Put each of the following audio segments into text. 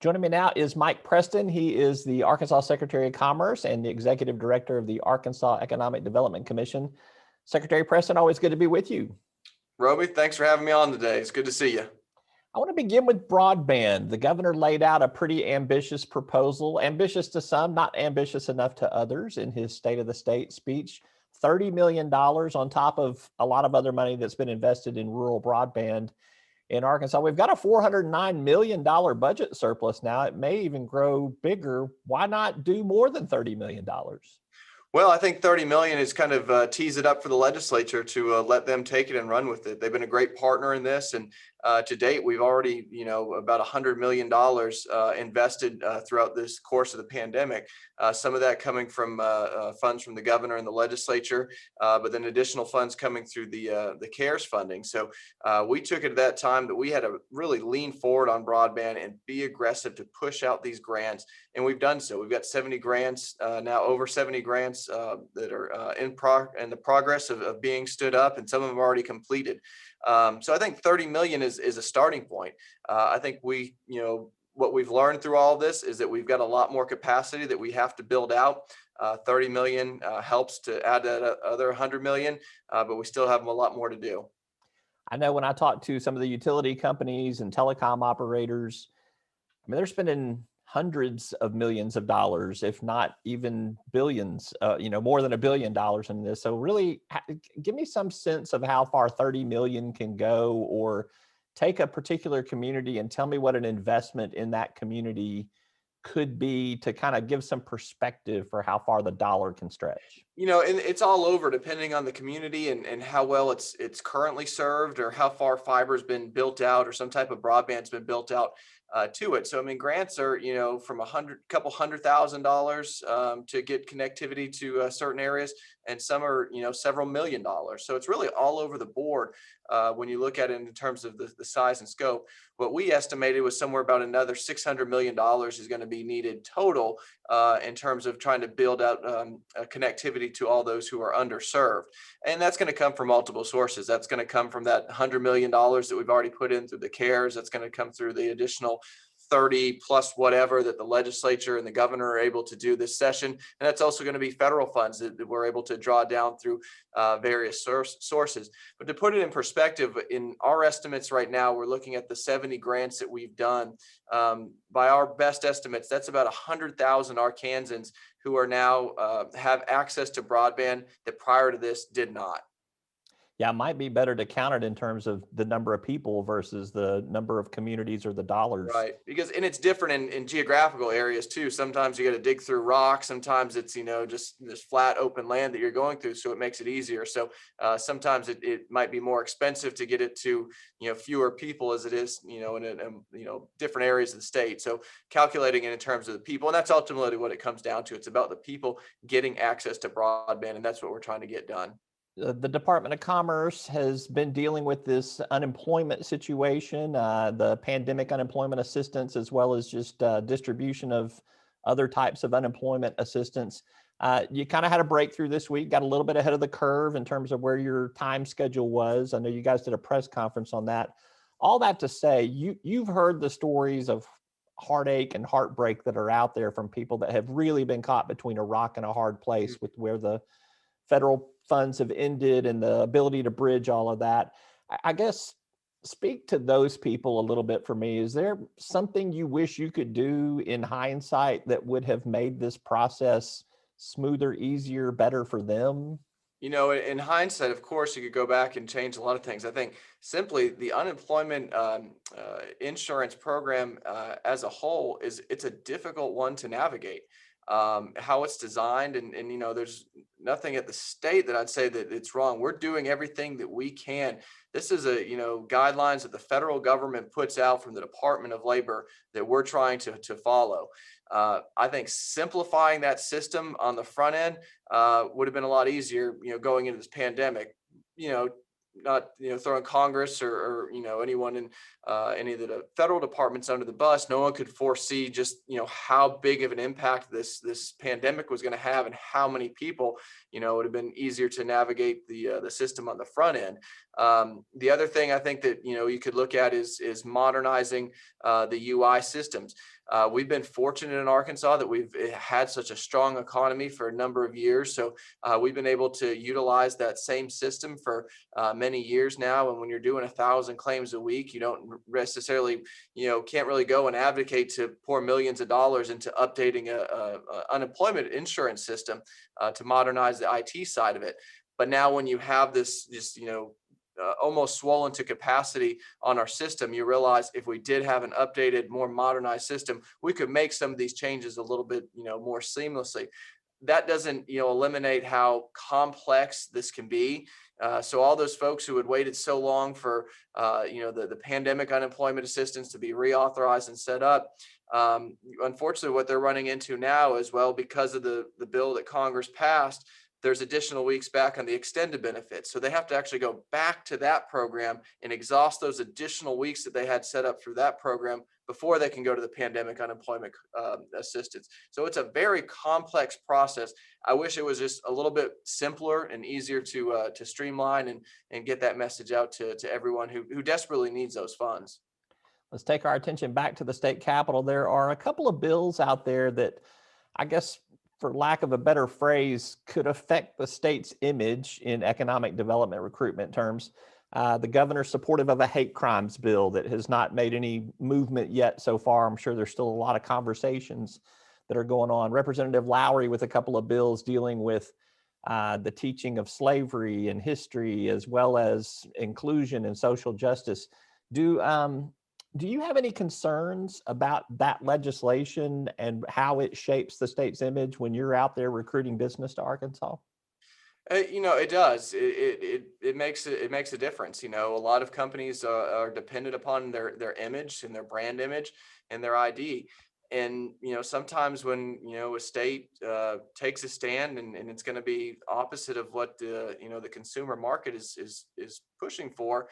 Joining me now is Mike Preston. He is the Arkansas Secretary of Commerce and the Executive Director of the Arkansas Economic Development Commission. Secretary Preston, always good to be with you. Roby, thanks for having me on today. It's good to see you. I want to begin with broadband. The governor laid out a pretty ambitious proposal, ambitious to some, not ambitious enough to others, in his State of the State speech. $30 million on top of a lot of other money that's been invested in rural broadband in Arkansas. We've got a $409 million budget surplus now. It may even grow bigger. Why not do more than $30 million? Well, I think 30 million is kind of tease it up for the legislature to let them take it and run with it. They've been a great partner in this, and to date, we've already, about $100 million invested throughout this course of the pandemic. Some of that coming from funds from the governor and the legislature, but then additional funds coming through the CARES funding. So we took it at that time that we had to really lean forward on broadband and be aggressive to push out these grants, and we've done so. We've got 70 grants now, over 70 grants that are in the progress of being stood up, and some of them are already completed. So I think 30 million is a starting point. I think what we've learned through all of this is that we've got a lot more capacity that we have to build out. 30 million helps to add that other 100 million, but we still have a lot more to do. I know when I talk to some of the utility companies and telecom operators, I mean, they're spending hundreds of millions of dollars, if not even billions, more than $1 billion in this. So really give me some sense of how far 30 million can go, or take a particular community and tell me what an investment in that community could be, to kind of give some perspective for how far the dollar can stretch. And it's all over depending on the community and how well it's currently served, or how far fiber's been built out, or some type of broadband's been built out to it. So, I mean, grants are, from couple $100,000 to get connectivity to certain areas, and some are, several $1,000,000. So it's really all over the board when you look at it in terms of the size and scope. What we estimated was somewhere about another $600 million is going to be needed total in terms of trying to build out connectivity to all those who are underserved. And that's going to come from multiple sources. That's going to come from that $100 million that we've already put in through the CARES. That's going to come through the additional 30 plus whatever that the legislature and the governor are able to do this session. And that's also going to be federal funds that we're able to draw down through various sources. But to put it in perspective, in our estimates right now, we're looking at the 70 grants that we've done. By our best estimates, that's about 100,000 Arkansans who are now have access to broadband that prior to this did not. Yeah, it might be better to count it in terms of the number of people versus the number of communities or the dollars. Right, and it's different in geographical areas too. Sometimes you got to dig through rock. Sometimes it's, just this flat open land that you're going through, so it makes it easier. So sometimes it might be more expensive to get it to, fewer people as it is, in different areas of the state. So calculating it in terms of the people, and that's ultimately what it comes down to. It's about the people getting access to broadband, and that's what we're trying to get done. The Department of Commerce has been dealing with this unemployment situation, the pandemic unemployment assistance, as well as just distribution of other types of unemployment assistance. You kind of had a breakthrough this week, got a little bit ahead of the curve in terms of where your time schedule was. I know you guys did a press conference on that. All that to say, you've heard the stories of heartache and heartbreak that are out there from people that have really been caught between a rock and a hard place with where the federal funds have ended and the ability to bridge all of that. I guess speak to those people a little bit for me. Is there something you wish you could do in hindsight that would have made this process smoother, easier, better for them? In hindsight, of course, you could go back and change a lot of things. I think simply the unemployment insurance program as a whole it's a difficult one to navigate. How it's designed, and there's nothing at the state that I'd say that it's wrong. We're doing everything that we can. This is guidelines that the federal government puts out from the Department of Labor that we're trying to follow. I think simplifying that system on the front end would have been a lot easier, going into this pandemic. Not throwing Congress or anyone in any of the federal departments under the bus. No one could foresee just how big of an impact this pandemic was going to have, and how many people. It would have been easier to navigate the system on the front end. The other thing I think that you could look at is modernizing the UI systems. We've been fortunate in Arkansas that we've had such a strong economy for a number of years. So we've been able to utilize that same system for many years now. And when you're doing 1,000 claims a week, you don't necessarily, can't really go and advocate to pour millions of dollars into updating a unemployment insurance system to modernize the IT side of it. But now when you have this, almost swollen to capacity on our system, you realize if we did have an updated, more modernized system, we could make some of these changes a little bit, more seamlessly. That doesn't, eliminate how complex this can be. So all those folks who had waited so long for, the pandemic unemployment assistance to be reauthorized and set up, unfortunately, what they're running into now as well, because of the bill that Congress passed, there's additional weeks back on the extended benefits. So they have to actually go back to that program and exhaust those additional weeks that they had set up through that program before they can go to the pandemic unemployment assistance. So it's a very complex process. I wish it was just a little bit simpler and easier to streamline and get that message out to everyone who desperately needs those funds. Let's take our attention back to the state capitol. There are a couple of bills out there that, I guess, for lack of a better phrase, could affect the state's image in economic development recruitment terms. The governor's supportive of a hate crimes bill that has not made any movement yet so far. I'm sure there's still a lot of conversations that are going on. Representative Lowry with a couple of bills dealing with the teaching of slavery and history, as well as inclusion and social justice. Do do you have any concerns about that legislation and how it shapes the state's image when you're out there recruiting business to Arkansas? It does. It makes a difference. A lot of companies are dependent upon their image and their brand image and their ID. And sometimes when a state takes a stand and it's going to be opposite of what the consumer market is pushing for,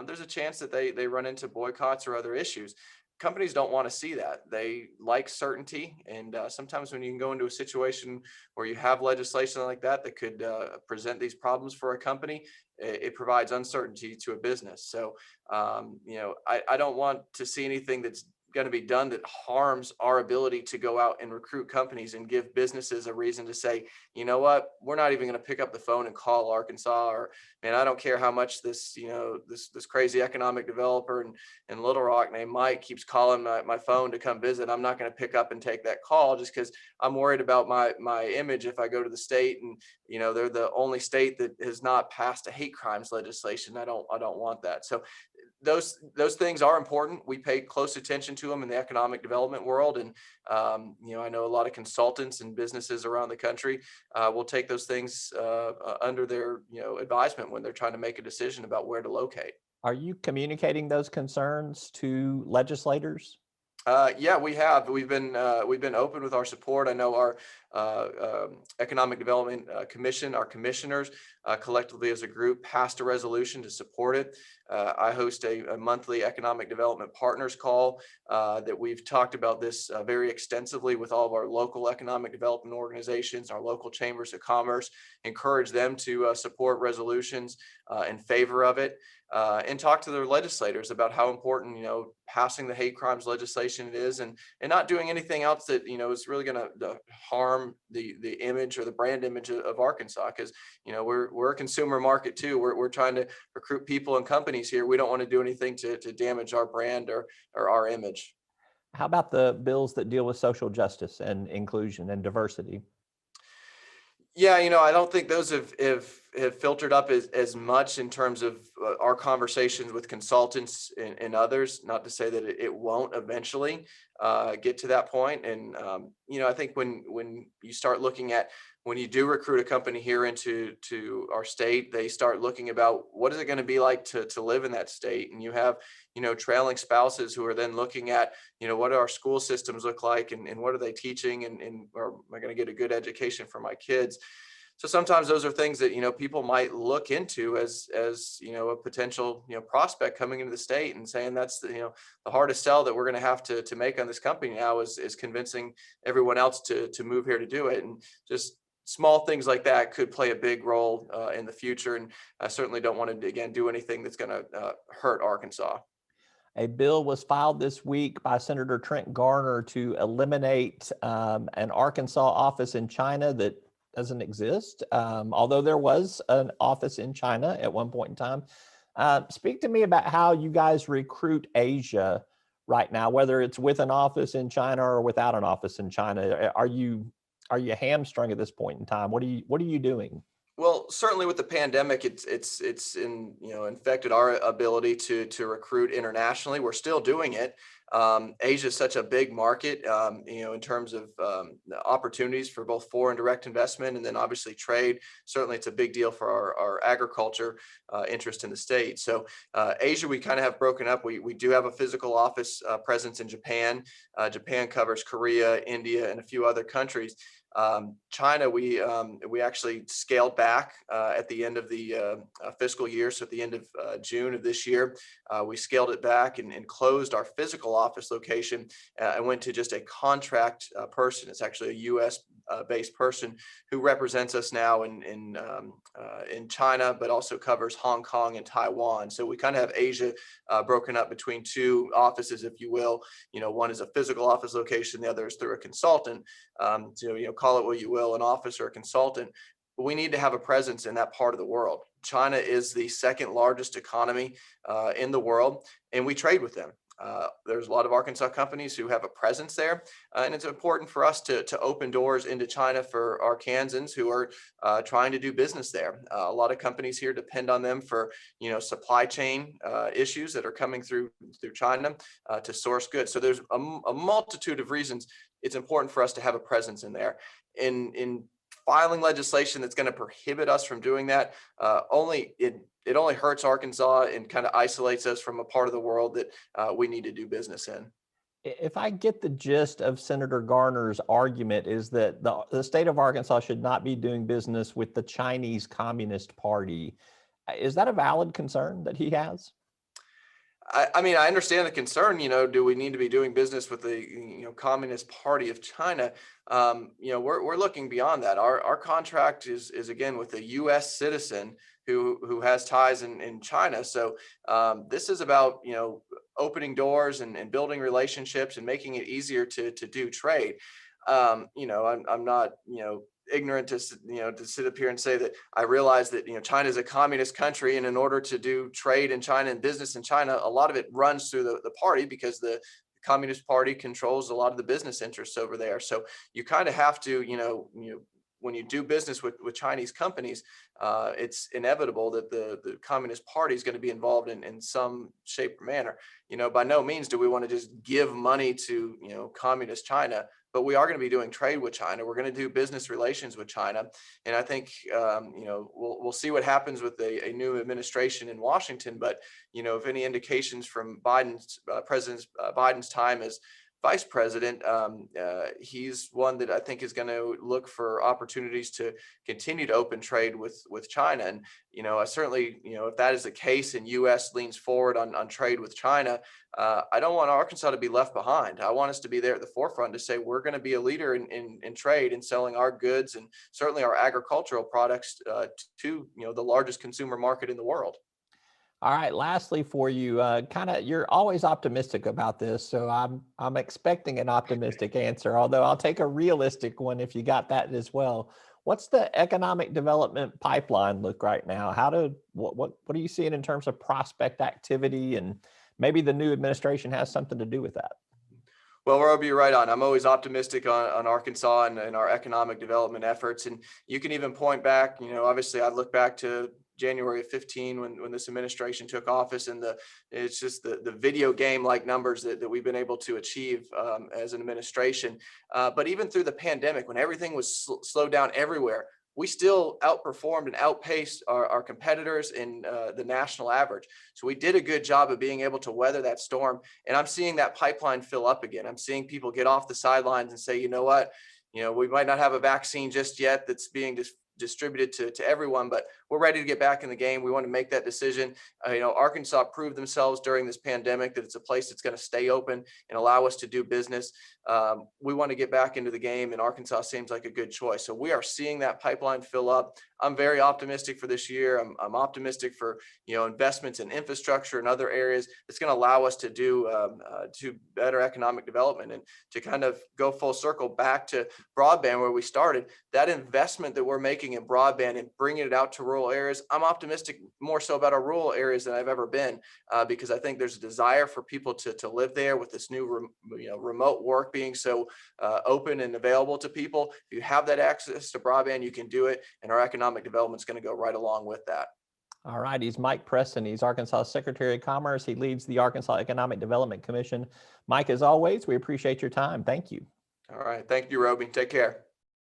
there's a chance that they run into boycotts or other issues. Companies don't want to see that. They like certainty, and sometimes when you can go into a situation where you have legislation like that could present these problems for a company, it provides uncertainty to a business. So I don't want to see anything that's going to be done that harms our ability to go out and recruit companies and give businesses a reason to say, you know what, we're not even going to pick up the phone and call Arkansas, or man, I don't care how much this this crazy economic developer in Little Rock named Mike keeps calling my phone to come visit. I'm not going to pick up and take that call just because I'm worried about my image if I go to the state and they're the only state that has not passed a hate crimes legislation. I don't want that. So those things are important. We pay close attention to them in the economic development world, and I know a lot of consultants and businesses around the country will take those things under their advisement when they're trying to make a decision about where to locate. Are you communicating those concerns to legislators? Yeah, we have. We've been open with our support. I know our Economic Development Commission, our commissioners, collectively as a group, passed a resolution to support it. I host a monthly Economic Development Partners call that we've talked about this very extensively with all of our local economic development organizations, our local chambers of commerce, encourage them to support resolutions in favor of it. And talk to their legislators about how important, passing the hate crimes legislation it is, and not doing anything else that, is really going to harm the image or the brand image of Arkansas. Because, we're a consumer market too. We're trying to recruit people and companies here. We don't want to do anything to damage our brand or our image. How about the bills that deal with social justice and inclusion and diversity? Yeah, I don't think those have filtered up as much in terms of our conversations with consultants and others. Not to say that it won't eventually get to that point. And I think when you start looking at when you do recruit a company here into our state, they start looking about what is it going to be like to live in that state. And you have trailing spouses who are then looking at what do our school systems look like, and what are they teaching, and or am I going to get a good education for my kids. So sometimes those are things that people might look into as a potential prospect coming into the state, and saying that's the hardest sell that we're going to have to make on this company now is convincing everyone else to move here to do it. And just small things like that could play a big role in the future. And I certainly don't want to, again, do anything that's going to hurt Arkansas. A bill was filed this week by Senator Trent Garner to eliminate an Arkansas office in China that doesn't exist, although there was an office in China at one point in time. Speak to me about how you guys recruit Asia right now, whether it's with an office in China or without an office in China. Are you hamstrung at this point in time? What are you doing? Well, certainly with the pandemic, it's infected our ability to recruit internationally. We're still doing it. Asia is such a big market, in terms of the opportunities for both foreign direct investment and then obviously trade. Certainly, it's a big deal for our agriculture interest in the state. So Asia, we kind of have broken up. We do have a physical office presence in Japan. Japan covers Korea, India, and a few other countries. China, we actually scaled back at the end of the fiscal year. So at the end of June of this year, we scaled it back and closed our physical office location and went to just a contract person. It's actually a U.S. Based person who represents us now in China, but also covers Hong Kong and Taiwan. So we kind of have Asia broken up between two offices, if you will. One is a physical office location, the other is through a consultant. Call it what you will, an office or a consultant. But we need to have a presence in that part of the world. China is the second largest economy in the world, and we trade with them. There's a lot of Arkansas companies who have a presence there, and it's important for us to open doors into China for Arkansans who are trying to do business there. A lot of companies here depend on them for supply chain issues that are coming through China to source goods. So there's a multitude of reasons it's important for us to have a presence in there. In filing legislation that's going to prohibit us from doing that, it only hurts Arkansas and kind of isolates us from a part of the world that we need to do business in. If I get the gist of Senator Garner's argument, is that the state of Arkansas should not be doing business with the Chinese Communist Party. Is that a valid concern that he has? I mean, I understand the concern. Do we need to be doing business with the Communist Party of China? We're looking beyond that. Our contract is again with a U.S. citizen who has ties in China. So this is about opening doors and building relationships and making it easier to do trade. I'm not ignorant to sit up here and say that I realize that China is a communist country, and in order to do trade in China and business in China, a lot of it runs through the party, because the Communist Party controls a lot of the business interests over there. So you kind of have to when you do business with Chinese companies, it's inevitable that the Communist Party is going to be involved in some shape or manner. By no means do we want to just give money to communist China, but we are going to be doing trade with China. We're going to do business relations with China, and I think we'll see what happens with a new administration in Washington. But if any indications from President Biden's time as vice president, he's one that I think is going to look for opportunities to continue to open trade with China. And, I certainly, if that is the case and U.S. leans forward on trade with China, I don't want Arkansas to be left behind. I want us to be there at the forefront to say we're going to be a leader in trade and selling our goods and certainly our agricultural products to, the largest consumer market in the world. All right. Lastly, for you, you're always optimistic about this, so I'm expecting an optimistic answer. Although I'll take a realistic one if you got that as well. What's the economic development pipeline look right now? What are you seeing in terms of prospect activity, and maybe the new administration has something to do with that? Well, Roby, you're right on. I'm always optimistic on Arkansas and our economic development efforts. And you can even point back, obviously I look back to January of 15 when this administration took office, and it's just the video game like numbers that we've been able to achieve as an administration. But even through the pandemic, when everything was slowed down everywhere, we still outperformed and outpaced our competitors in the national average. So we did a good job of being able to weather that storm. And I'm seeing that pipeline fill up again. I'm seeing people get off the sidelines and say, you know what, we might not have a vaccine just yet that's being just distributed to everyone, but we're ready to get back in the game. We want to make that decision. Arkansas proved themselves during this pandemic that it's a place that's going to stay open and allow us to do business. We want to get back into the game, and Arkansas seems like a good choice. So we are seeing that pipeline fill up. I'm very optimistic for this year. I'm optimistic for investments in infrastructure and other areas that's going to allow us to do better economic development, and to kind of go full circle back to broadband where we started. That investment that we're making in broadband and bringing it out to rural areas, I'm optimistic more so about our rural areas than I've ever been, because I think there's a desire for people to live there with this new remote work being so open and available to people. If you have that access to broadband, you can do it, and our economic development is going to go right along with that. All right, he's Mike Preston. He's Arkansas Secretary of Commerce. He leads the Arkansas Economic Development Commission. Mike, as always, we appreciate your time. Thank you. All right. Thank you, Roby. Take care.